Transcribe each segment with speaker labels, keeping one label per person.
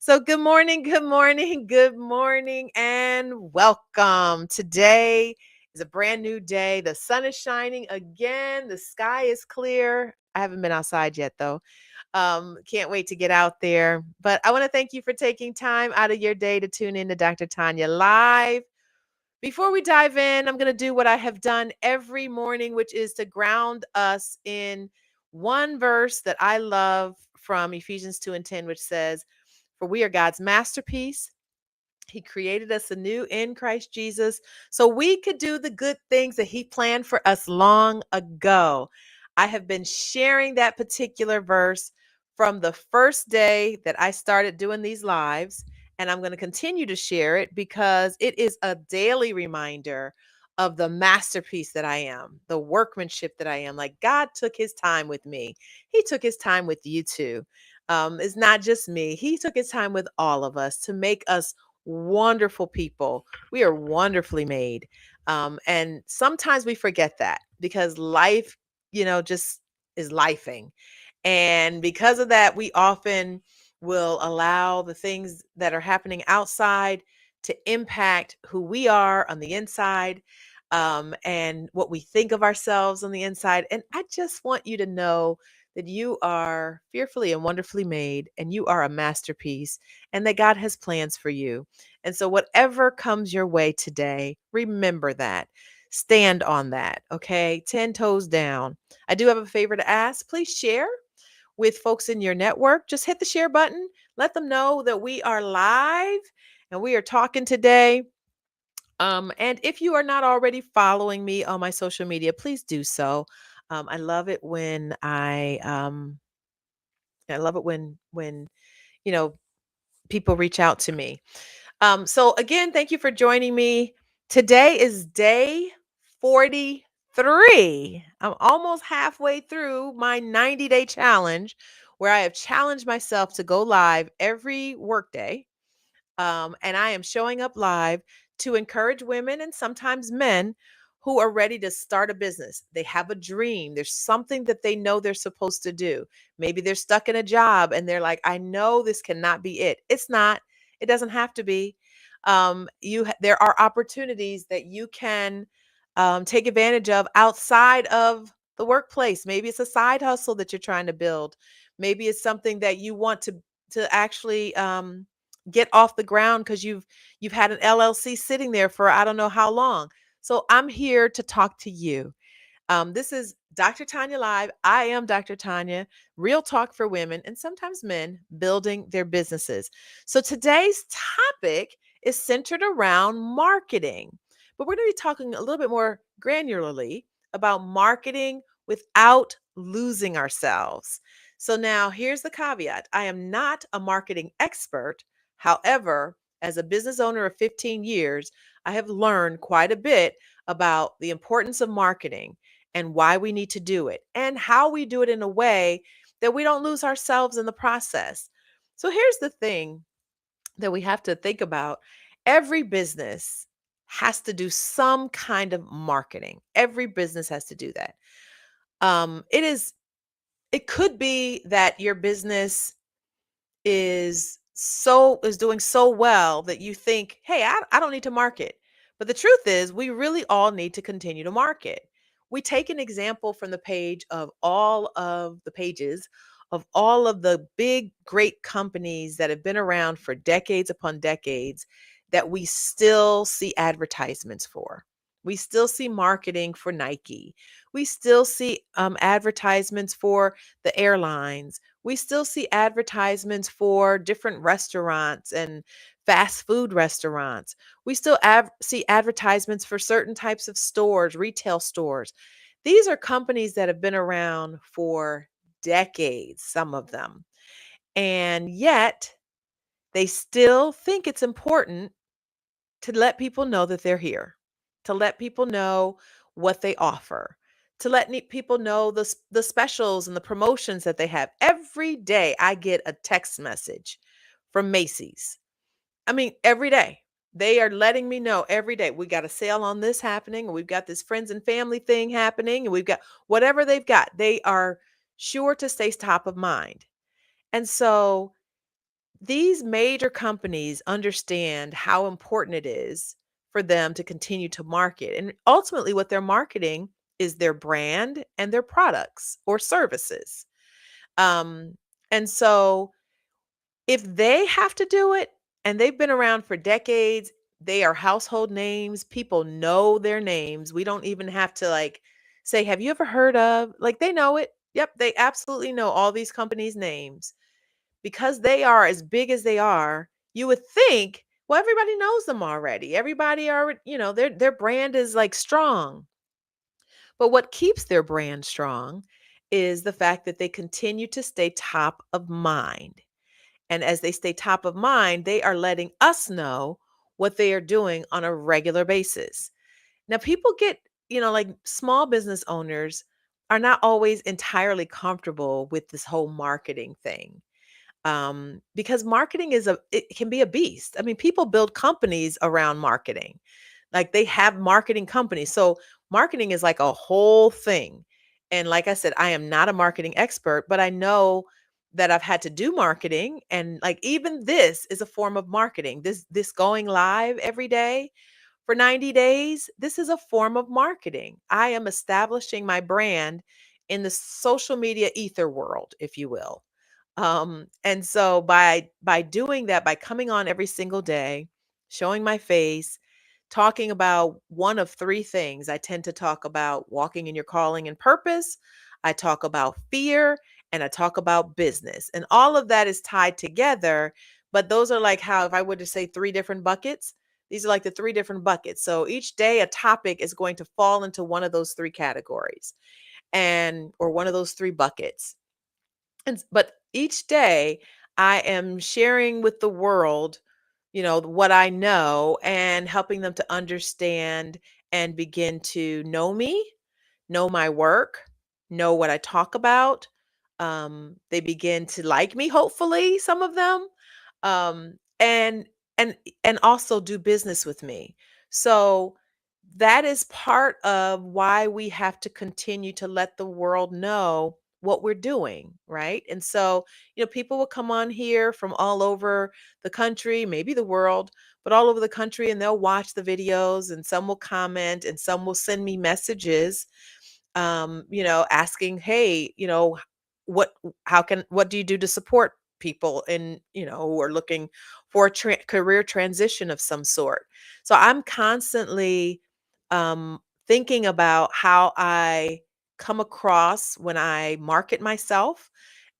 Speaker 1: So, good morning, good morning, good morning, and welcome. Today is a brand new day. The sun is shining again. The sky is clear. I haven't been outside yet, though. Can't wait to get out there. But I want to thank you for taking time out of your day to tune in to Dr. Tanya Live. Before we dive in, I'm going to do what I have done every morning, which is to ground us in one verse that I love from Ephesians 2 and 10, which says, "For we are God's masterpiece. He created us anew in Christ Jesus so we could do the good things that He planned for us long ago." I have been sharing that particular verse from the first day that I started doing these lives, and I'm going to continue to share it because it is a daily reminder of the masterpiece that I am, the workmanship that I am. Like God took His time with me, He took His time with you too. It's not just me. He took His time with all of us to make us wonderful people. We are wonderfully made. And sometimes we forget that because life, just is lifing. And because of that, we often will allow the things that are happening outside to impact who we are on the inside, and what we think of ourselves on the inside. And I just want you to know that you are fearfully and wonderfully made, and you are a masterpiece, and that God has plans for you. And so, whatever comes your way today, remember that. Stand on that, okay? 10 toes down. I do have a favor to ask. Please share with folks in your network. Just hit the share button. Let them know that we are live and we are talking today. And if you are not already following me on my social media, please do so. I love it when I love it when you know people reach out to me. So again, thank you for joining me. Today is day 43. I'm almost halfway through my 90-day challenge where I have challenged myself to go live every workday. And I am showing up live to encourage women and sometimes men who are ready to start a business. They have a dream. There's something that they know they're supposed to do. Maybe they're stuck in a job and they're like, I know this cannot be it. It's not. It doesn't have to be. There are opportunities that you can take advantage of outside of the workplace. Maybe it's a side hustle that you're trying to build. Maybe it's something that you want to actually get off the ground because you've had an LLC sitting there for I don't know how long. So I'm here to talk to you. This is Dr. Tanya Live. I am Dr. Tanya, real talk for women and sometimes men building their businesses. So today's topic is centered around marketing, but we're going to be talking a little bit more granularly about marketing without losing ourselves. So now here's the caveat: I am not a marketing expert. However, as a business owner of 15 years, I have learned quite a bit about the importance of marketing and why we need to do it and how we do it in a way that we don't lose ourselves in the process. So here's the thing that we have to think about: every business has to do some kind of marketing. Every business has to do that. It could be that your business is doing so well that you think, hey, I don't need to market. But the truth is, we really all need to continue to market. We take an example from the pages of all of the big great companies that have been around for decades upon decades that we still see advertisements for. We still see marketing for Nike. We still see advertisements for the airlines. We still see advertisements for different restaurants and fast food restaurants. We still see advertisements for certain types of stores, retail stores. These are companies that have been around for decades, some of them. And yet they still think it's important to let people know that they're here, to let people know what they offer, to let people know the specials and the promotions that they have. Every day I get a text message from Macy's. I mean, every day. They are letting me know every day we got a sale on this happening, and we've got this friends and family thing happening, and we've got whatever they've got. They are sure to stay top of mind. And so these major companies understand how important it is for them to continue to market. And ultimately, what they're marketing is their brand and their products or services. Um, and so, if they have to do it and they've been around for decades, they are household names. People know their names. We don't even have to like say, have you ever heard of? Like they know it. Yep, they absolutely know all these companies' names because they are as big as they are. You would think, well, everybody knows them already. Everybody already, their brand is like strong. But what keeps their brand strong is the fact that they continue to stay top of mind. And as they stay top of mind, they are letting us know what they are doing on a regular basis. Now, people get, like small business owners are not always entirely comfortable with this whole marketing thing. Because marketing it can be a beast. I mean, people build companies around marketing. Like they have marketing companies. So marketing is like a whole thing. And like I said, I am not a marketing expert, but I know that I've had to do marketing, and like even this is a form of marketing. This going live every day for 90 days, this is a form of marketing. I am establishing my brand in the social media ether world, if you will. And so by doing that, by coming on every single day, showing my face, talking about one of three things. I tend to talk about walking in your calling and purpose. I talk about fear, and I talk about business. And all of that is tied together. But those are like how, if I were to say three different buckets, these are like the three different buckets. So each day, a topic is going to fall into one of those three categories or one of those three buckets. But each day I am sharing with the world, what I know and helping them to understand and begin to know me, know my work, know what I talk about. They begin to like me, hopefully, some of them, um, and and also do business with me. So that is part of why we have to continue to let the world know what we're doing, right? And so, people will come on here from all over the country, maybe the world, but all over the country, and they'll watch the videos, and some will comment, and some will send me messages, asking, hey, what, what do you do to support people who are looking for a career transition of some sort? So I'm constantly thinking about how I come across when I market myself.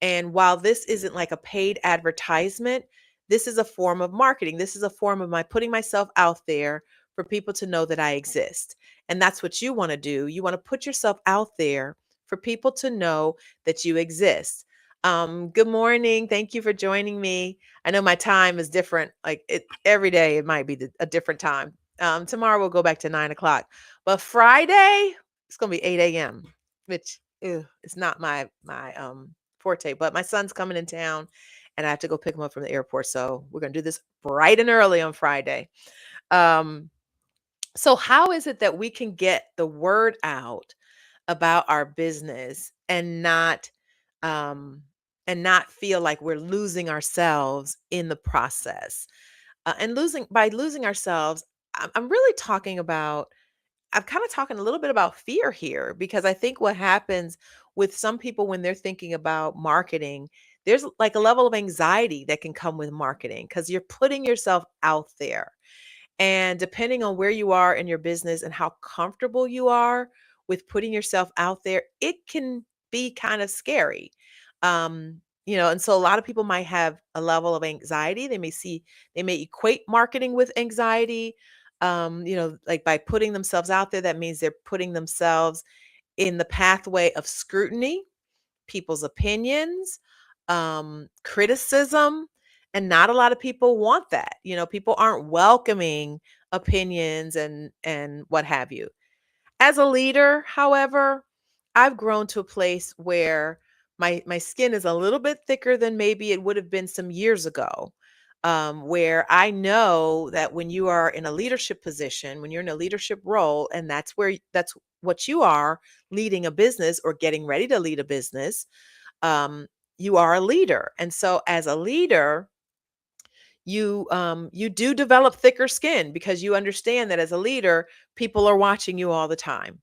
Speaker 1: And while this isn't like a paid advertisement, this is a form of marketing. This is a form of my putting myself out there for people to know that I exist. And that's what you want to do. You want to put yourself out there for people to know that you exist. Good morning. Thank you for joining me. I know my time is different. Like every day, it might be a different time. Tomorrow we'll go back to 9 o'clock, but Friday it's gonna be 8 a.m., which it's not my forte. But my son's coming in town, and I have to go pick him up from the airport. So we're gonna do this bright and early on Friday. Um, so how is it that we can get the word out about our business um, and not feel like we're losing ourselves in the process? And losing ourselves, I'm really talking about. I'm kind of talking a little bit about fear here, because I think what happens with some people when they're thinking about marketing, there's like a level of anxiety that can come with marketing because you're putting yourself out there. And depending on where you are in your business and how comfortable you are with putting yourself out there, it can be kind of scary. And so a lot of people might have a level of anxiety. They may equate marketing with anxiety. Like by putting themselves out there, that means they're putting themselves in the pathway of scrutiny, people's opinions, criticism, and not a lot of people want that. People aren't welcoming opinions and what have you. As a leader, however, I've grown to a place where my skin is a little bit thicker than maybe it would have been some years ago. Where I know that when you are in a leadership position, when you're in a leadership role, and that's what you are, leading a business or getting ready to lead a business, um, you are a leader. And so as a leader, You do develop thicker skin because you understand that as a leader, people are watching you all the time,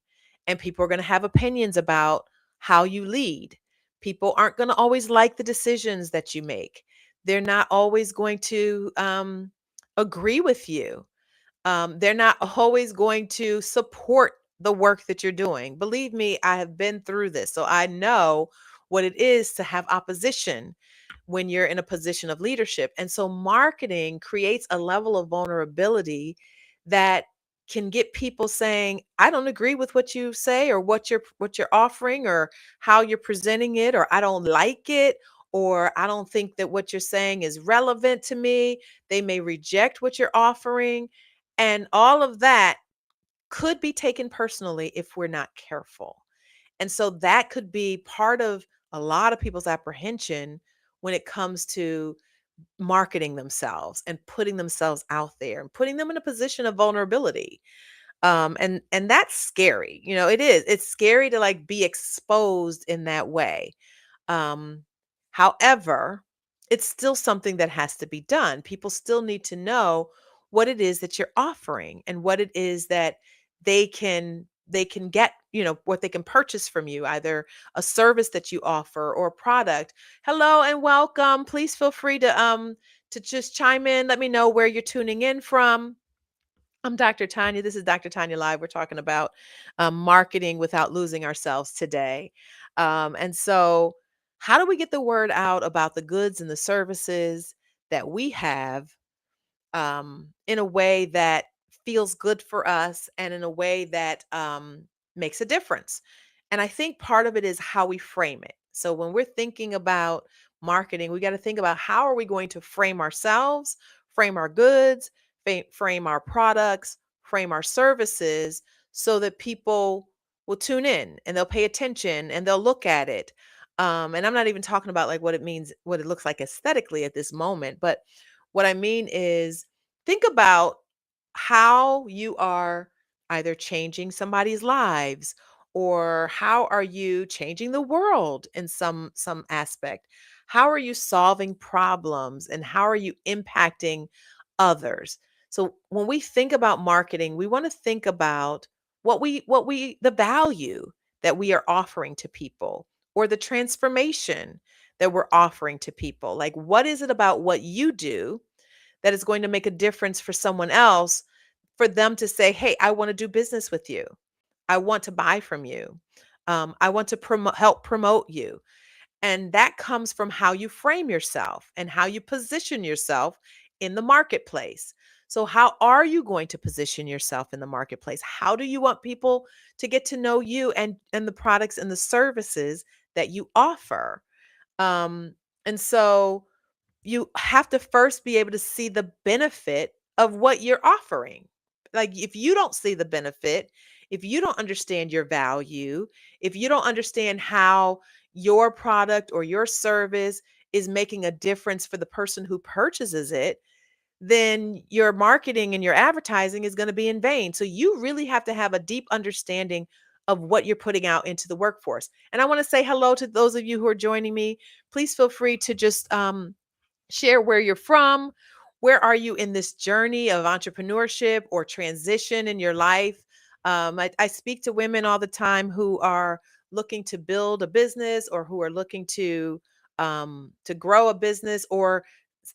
Speaker 1: and people are going to have opinions about how you lead. People aren't going to always like the decisions that you make. They're not always going to agree with you. They're not always going to support the work that you're doing. Believe me, I have been through this, so I know what it is to have opposition when you're in a position of leadership. And so marketing creates a level of vulnerability that can get people saying, I don't agree with what you say or what you're offering or how you're presenting it, or I don't like it, or I don't think that what you're saying is relevant to me. They may reject what you're offering, and all of that could be taken personally if we're not careful. And so that could be part of a lot of people's apprehension when it comes to marketing themselves and putting themselves out there and putting them in a position of vulnerability. And that's scary. It is. It's scary to like be exposed in that way. Um, However, it's still something that has to be done. People still need to know what it is that you're offering and what it is that they can get, what they can purchase from you, either a service that you offer or a product. Hello and welcome. Please feel free to just chime in. Let me know where you're tuning in from. I'm Dr. Tanya. This is Dr. Tanya Live. We're talking about marketing without losing ourselves today. And so, how do we get the word out about the goods and the services that we have in a way that feels good for us and in a way that makes a difference? And I think part of it is how we frame it. So when we're thinking about marketing, we got to think about how are we going to frame ourselves, frame our goods, frame our products, frame our services so that people will tune in and they'll pay attention and they'll look at it. And I'm not even talking about like what it means, what it looks like aesthetically at this moment, but what I mean is think about how you are either changing somebody's lives or how are you changing the world in some aspect. How are you solving problems and how are you impacting others? So when we think about marketing, we want to think about what we the value that we are offering to people or the transformation that we're offering to people. Like what is it about what you do that is going to make a difference for someone else, for them to say, hey, I want to do business with you. I want to buy from you. I want to help promote you. And that comes from how you frame yourself and how you position yourself in the marketplace. So, how are you going to position yourself in the marketplace? How do you want people to get to know you and the products and the services that you offer? Um, and so, you have to first be able to see the benefit of what you're offering. Like if you don't see the benefit, if you don't understand your value, if you don't understand how your product or your service is making a difference for the person who purchases it, then your marketing and your advertising is going to be in vain. So you really have to have a deep understanding of what you're putting out into the workforce. And I want to say hello to those of you who are joining me. Please feel free to just share where you're from. Where are you in this journey of entrepreneurship or transition in your life? I speak to women all the time who are looking to build a business or who are looking to grow a business or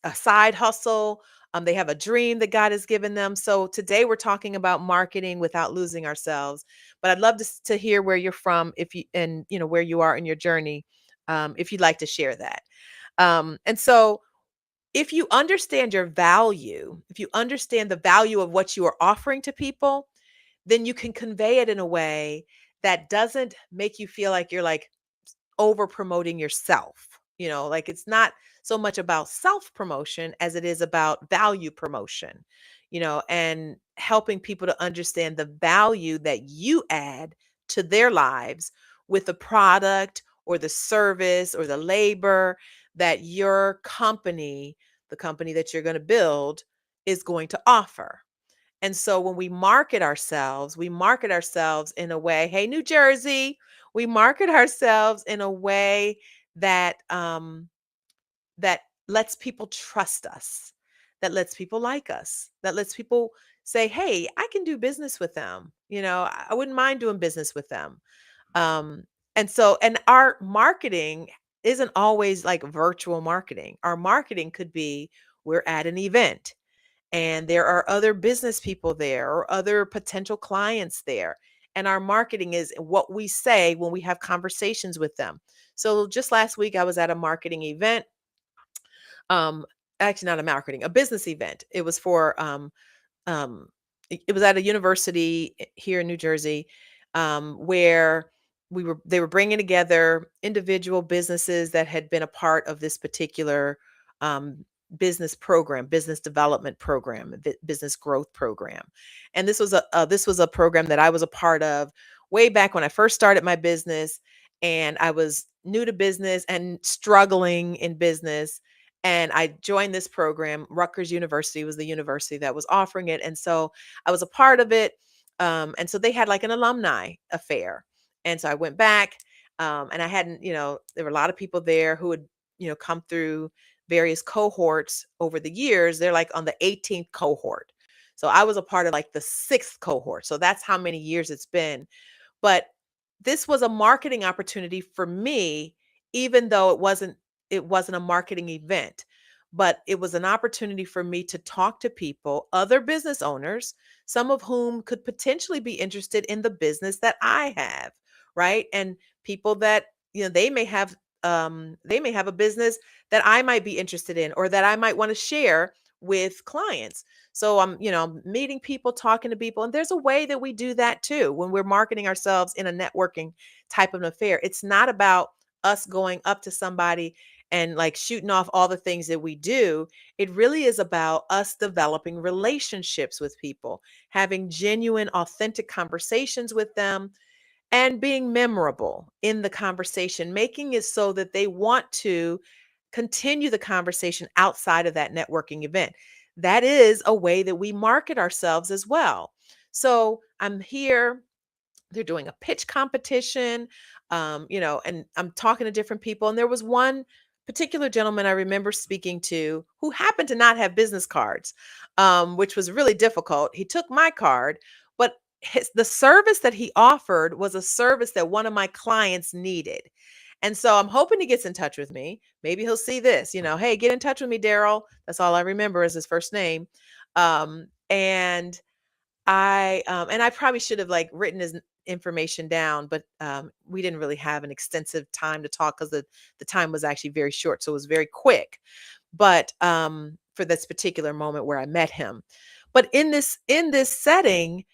Speaker 1: a side hustle. They have a dream that God has given them. So today we're talking about marketing without losing ourselves. But I'd love to hear where you're from, if you and where you are in your journey, if you'd like to share that. And so if you understand your value, if you understand the value of what you are offering to people, then you can convey it in a way that doesn't make you feel like you're like over promoting yourself. Like it's not so much about self promotion as it is about value promotion, and helping people to understand the value that you add to their lives with the product or the service or the labor that your company, the company that you're going to build, is going to offer. And so when we market ourselves in a way, hey, New Jersey, we market ourselves in a way that that lets people trust us, that lets people like us, that lets people say, hey, I can do business with them. I wouldn't mind doing business with them. Um, and our marketing isn't always like virtual marketing. Our marketing could be we're at an event and there are other business people there or other potential clients there. And our marketing is what we say when we have conversations with them. So just last week, I was at a marketing event. Um, Actually, not a marketing, a business event. It was for um, it was at a university here in New Jersey, where they were bringing together individual businesses that had been a part of this particular um, business program, business development program, business growth program. And this was a program that I was a part of way back when I first started my business, and I was new to business and struggling in business, and I joined this program. Rutgers University was the university that was offering it. And so I was a part of it. And so they had like an alumni affair. And so I went back, and I hadn't, there were a lot of people there who had, come through various cohorts over the years. They're like on the 18th cohort. So I was a part of like the sixth cohort. So that's how many years it's been. But this was a marketing opportunity for me, even though it wasn't a marketing event, but it was an opportunity for me to talk to people, other business owners, some of whom could potentially be interested in the business that I have, right? And people that, they may have a business that I might be interested in or that I might want to share with clients. So I'm meeting people, talking to people, and there's a way that we do that too when we're marketing ourselves in a networking type of an affair. It's not about us going up to somebody and like shooting off all the things that we do. It really is about us developing relationships with people, having genuine, authentic conversations with them, and being memorable in the conversation, making it so that they want to continue the conversation outside of that networking event. That is a way that we market ourselves as well. So I'm here, they're doing a pitch competition, and I'm talking to different people. And there was one particular gentleman I remember speaking to who happened to not have business cards, which was really difficult. He took my card, but the service that he offered was a service that one of my clients needed. And so I'm hoping he gets in touch with me. Maybe he'll see this, hey, get in touch with me, Daryl. That's all I remember is his first name. And I probably should have like written his information down, but we didn't really have an extensive time to talk because the time was actually very short, so it was very quick. But for this particular moment where I met him, but in this setting,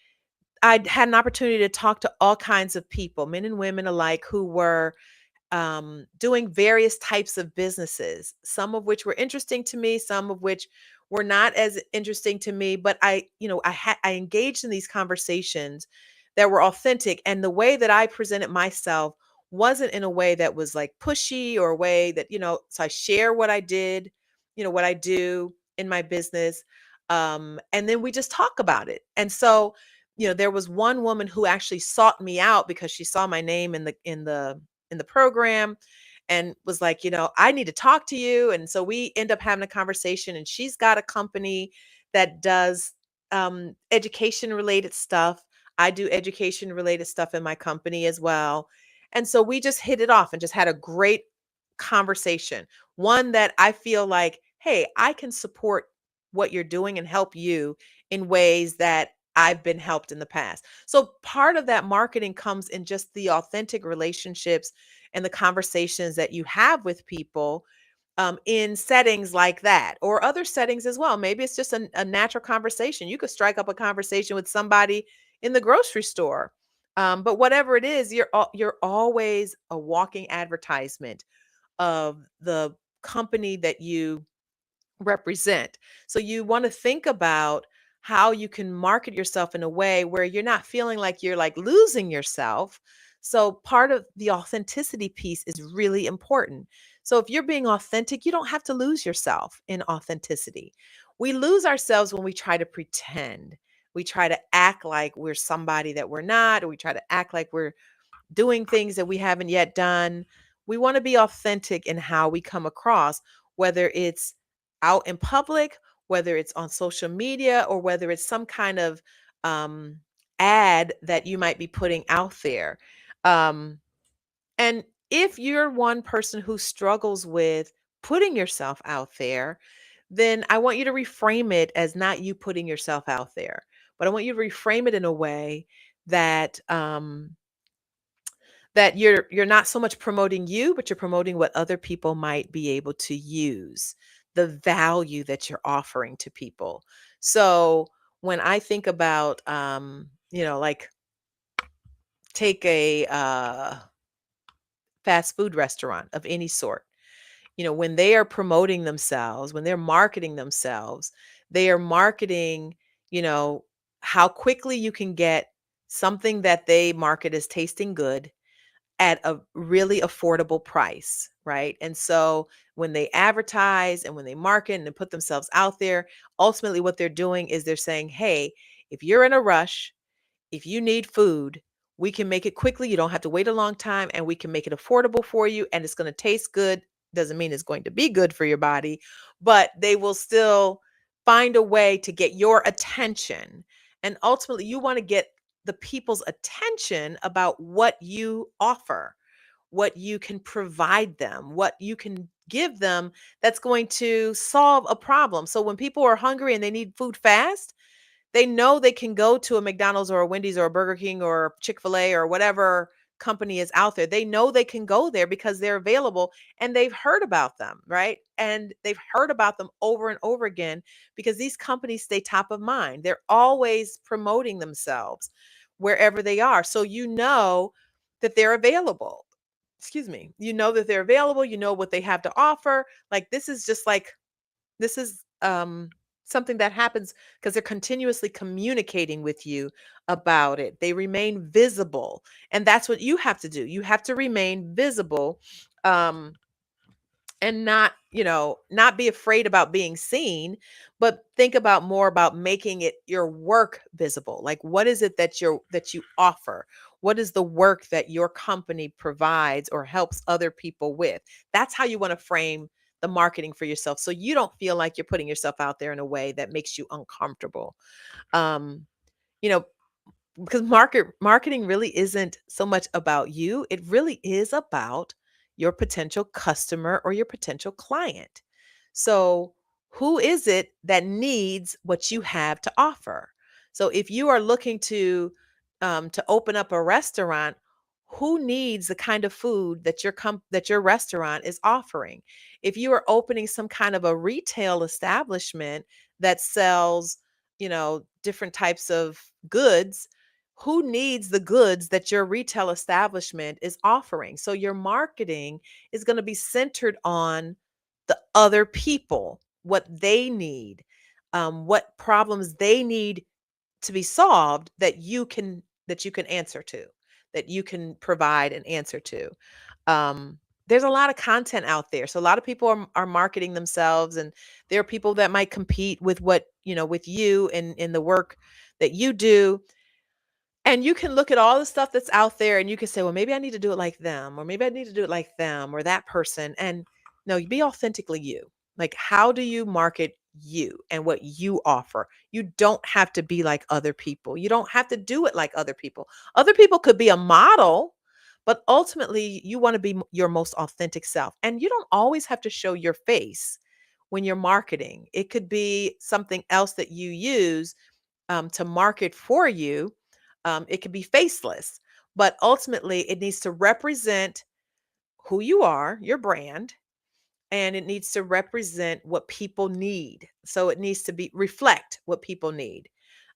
Speaker 1: I had an opportunity to talk to all kinds of people, men and women alike, who were doing various types of businesses, some of which were interesting to me, some of which were not as interesting to me. But I engaged in these conversations that were authentic, and the way that I presented myself wasn't in a way that was like pushy or a way that So I share what I did, what I do in my business, and then we just talk about it. And so there was one woman who actually sought me out because she saw my name in the program and was like, I need to talk to you. And so we end up having a conversation, and she's got a company that does education related stuff. I do education related stuff in my company as well. And so we just hit it off and just had a great conversation. One that I feel like, hey, I can support what you're doing and help you in ways that I've been helped in the past. So part of that marketing comes in just the authentic relationships and the conversations that you have with people, in settings like that or other settings as well. Maybe it's just a natural conversation. You could strike up a conversation with somebody in the grocery store. But whatever it is, you're always a walking advertisement of the company that you represent. So you want to think about how you can market yourself in a way where you're not feeling like you're like losing yourself. So part of the authenticity piece is really important. So if you're being authentic, you don't have to lose yourself in authenticity. We lose ourselves when we try to pretend. We try to act like we're somebody that we're not, or we try to act like we're doing things that we haven't yet done. We want to be authentic in how we come across, whether it's out in public whether it's on social media or whether it's some kind of um, ad that you might be putting out there. Um, and if you're one person who struggles with putting yourself out there, then I want you to reframe it as not you putting yourself out there, but I want you to reframe it in a way that that you're not so much promoting you, but you're promoting what other people might be able to use, the value that you're offering to people. So when I think about like take a fast food restaurant of any sort, when they are promoting themselves, when they're marketing themselves, they are marketing, you know, how quickly you can get something that they market as tasting good at a really affordable price, right? And so when they advertise and when they market and put themselves out there, ultimately what they're doing is they're saying, hey, if you're in a rush, if you need food, we can make it quickly. You don't have to wait a long time and we can make it affordable for you and it's going to taste good. Doesn't mean it's going to be good for your body, but they will still find a way to get your attention. And ultimately, you want to get the people's attention about what you offer, what you can provide them, what you can give them that's going to solve a problem. So when people are hungry and they need food fast, they know they can go to a McDonald's or a Wendy's or a Burger King or Chick-fil-A or whatever company is out there. They know they can go there because they're available and they've heard about them, right? And they've heard about them over and over again because these companies stay top of mind. They're always promoting themselves wherever they are. So you know that they're available. Excuse me. You know that they're available, you know what they have to offer. Like this is just like this is something that happens because they're continuously communicating with you about it. They remain visible. And that's what you have to do. You have to remain visible. Um, and not be afraid about being seen, but think about more about making it your work visible. Like what is it that you offer? What is the work that your company provides or helps other people with? That's how you want to frame the marketing for yourself so you don't feel like you're putting yourself out there in a way that makes you uncomfortable. um you know because marketing really isn't so much about you. It really is about your potential customer or your potential client. So, who is it that needs what you have to offer? So, if you are looking to open up a restaurant, who needs the kind of food that that your restaurant is offering? If you are opening some kind of a retail establishment that sells, different types of goods, who needs the goods that your retail establishment is offering? So your marketing is going to be centered on the other people, what they need, what problems they need to be solved that you can answer to, that you can provide an answer to. There's a lot of content out there, so a lot of people are marketing themselves, and there are people that might compete with with you and in the work that you do, and you can look at all the stuff that's out there and you can say, well, maybe I need to do it like them, or maybe I need to do it like them or that person. And no, you be authentically you. Like, how do you market you and what you offer? You don't have to be like other people. You don't have to do it like other people. Other people could be a model, but ultimately you want to be your most authentic self. And you don't always have to show your face when you're marketing. It could be something else that you use to market for you. It could be faceless, but ultimately it needs to represent who you are, your brand, and it needs to represent what people need. So it needs to be reflect what people need.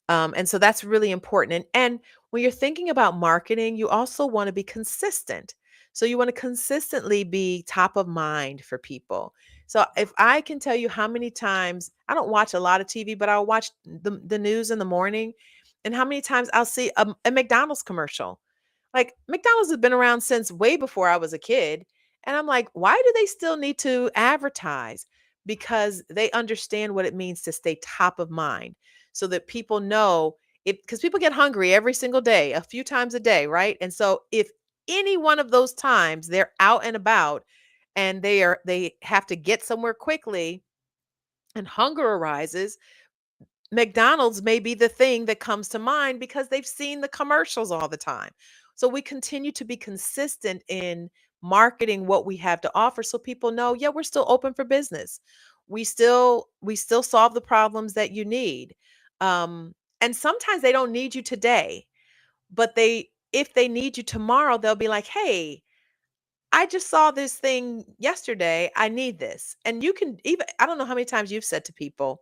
Speaker 1: And so that's really important. And when you're thinking about marketing, you also want to be consistent. So you want to consistently be top of mind for people. So if I can tell you how many times I don't watch a lot of TV, but I'll watch the news in the morning, and how many times I'll see a McDonald's commercial. Like McDonald's has been around since way before I was a kid. And I'm like, why do they still need to advertise? Because they understand what it means to stay top of mind so that people know it, because people get hungry every single day, a few times a day, right? And so if any one of those times they're out and about and they have to get somewhere quickly, and hunger arises, McDonald's may be the thing that comes to mind because they've seen the commercials all the time. So we continue to be consistent in marketing what we have to offer so people know, yeah, we're still open for business. We still solve the problems that you need. And sometimes they don't need you today, but they if they need you tomorrow, they'll be like, "Hey, I just saw this thing yesterday. I need this." And you can even I don't know how many times you've said to people,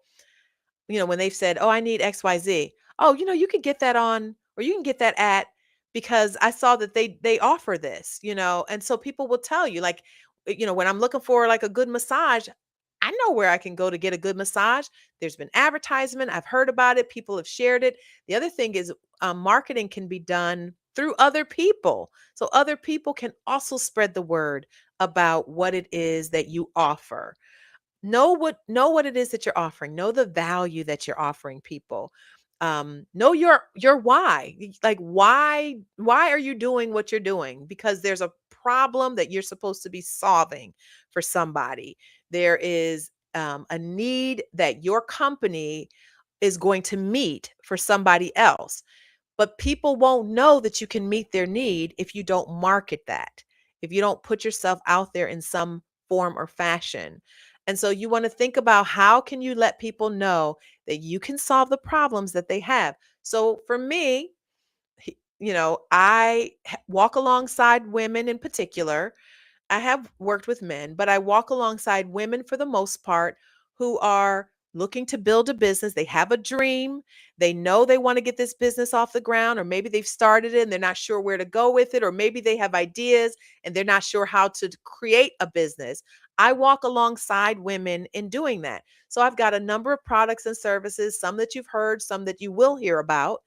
Speaker 1: when they've said, "Oh, I need XYZ." "Oh, you could get that on or you can get that at because I saw that they offer this," And so people will tell you like, when I'm looking for like a good massage, I know where I can go to get a good massage. There's been advertisement, I've heard about it, people have shared it. The other thing is marketing can be done through other people. So other people can also spread the word about what it is that you offer. Know what it is that you're offering. Know the value that you're offering people. Know your why. Like why are you doing what you're doing? Because there's a problem that you're supposed to be solving for somebody. There is a need that your company is going to meet for somebody else. But people won't know that you can meet their need if you don't market that, if you don't put yourself out there in some form or fashion. And so you want to think about how can you let people know that you can solve the problems that they have. So for me, I walk alongside women in particular. I have worked with men, but I walk alongside women for the most part who are looking to build a business. They have a dream. They know they want to get this business off the ground, or maybe they've started it and they're not sure where to go with it, or maybe they have ideas and they're not sure how to create a business. I walk alongside women in doing that. So I've got a number of products and services, some that you've heard, some that you will hear about,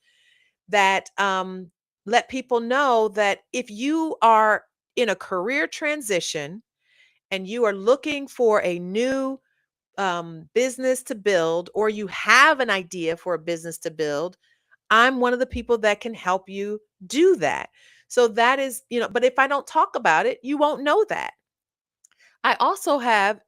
Speaker 1: that let people know that if you are in a career transition and you are looking for a new business to build, or you have an idea for a business to build, I'm one of the people that can help you do that. So that is, but if I don't talk about it, you won't know that. I also have,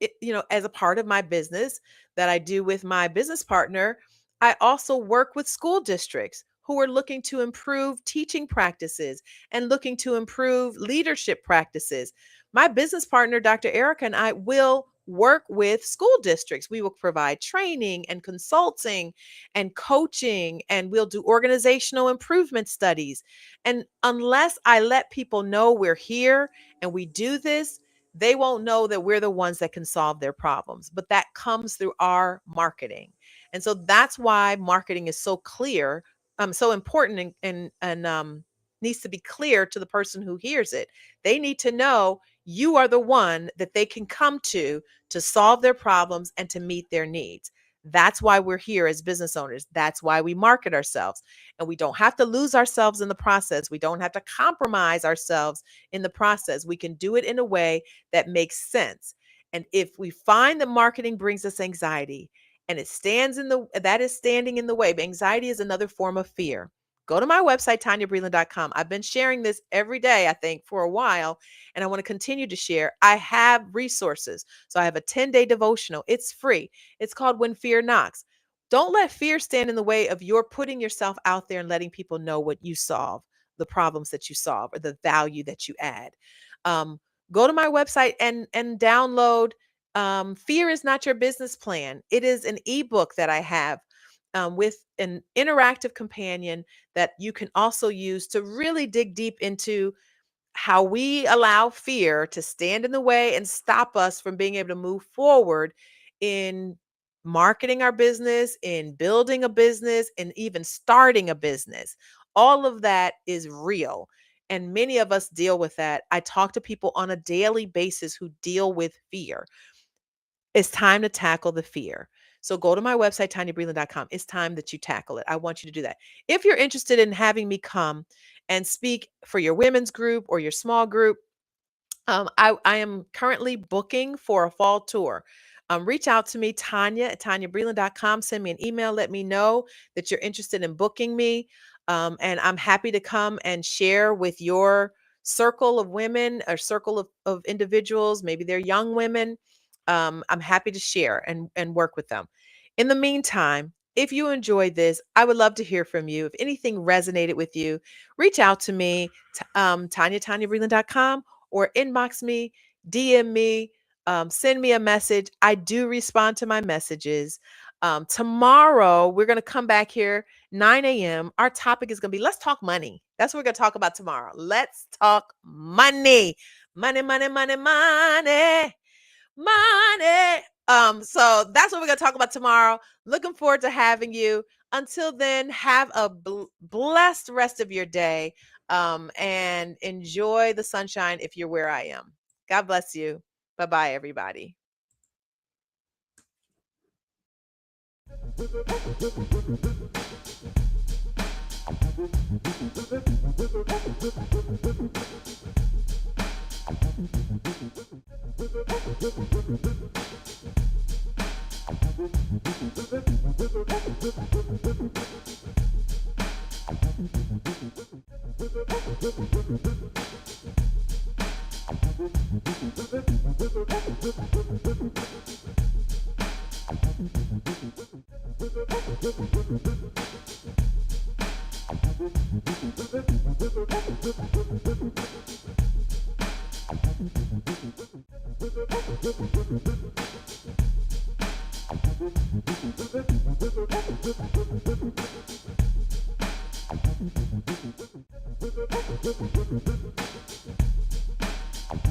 Speaker 1: as a part of my business that I do with my business partner, I also work with school districts who are looking to improve teaching practices and looking to improve leadership practices. My business partner, Dr. Erica, and I will work with school districts. We will provide training and consulting and coaching, and we'll do organizational improvement studies. And unless I let people know we're here and we do this, they won't know that we're the ones that can solve their problems. But that comes through our marketing. And so that's why marketing is so clear, so important, and needs to be clear to the person who hears it. They need to know you are the one that they can come to solve their problems and to meet their needs. That's why we're here as business owners. That's why we market ourselves. And we don't have to lose ourselves in the process. We don't have to compromise ourselves in the process. We can do it in a way that makes sense. And if we find that marketing brings us anxiety and it stands in the that is standing in the way, but anxiety is another form of fear. Go to my website, TanyaBreland.com. I've been sharing this every day, I think, for a while, and I want to continue to share. I have resources. So I have a 10-day devotional. It's free. It's called When Fear Knocks. Don't let fear stand in the way of your putting yourself out there and letting people know what you solve, the problems that you solve, or the value that you add. Um, Go to my website and download Fear is Not Your Business Plan. It is an ebook that I have with an interactive companion that you can also use to really dig deep into how we allow fear to stand in the way and stop us from being able to move forward in marketing our business, in building a business, and even starting a business. All of that is real. And many of us deal with that. I talk to people on a daily basis who deal with fear. It's time to tackle the fear. So go to my website, TanyaBreland.com. It's time that you tackle it. I want you to do that. If you're interested in having me come and speak for your women's group or your small group, I am currently booking for a fall tour. Reach out to me, Tanya at TanyaBreland.com. Send me an email. Let me know that you're interested in booking me. And I'm happy to come and share with your circle of women or circle of individuals. Maybe they're young women I'm happy to share and work with them. In the meantime, if you enjoyed this, I would love to hear from you. If anything resonated with you, reach out to me, TanyaBreland.com, or inbox me, DM me, send me a message. I do respond to my messages. Tomorrow, we're going to come back here, 9 a.m. Our topic is going to be let's talk money. That's what we're going to talk about tomorrow. Let's talk money. Money, money, money, money. Money. So that's what we're gonna talk about tomorrow. Looking forward to having you. Until then, have a blessed rest of your day. And enjoy the sunshine if you're where I am. God bless you. Bye bye, everybody.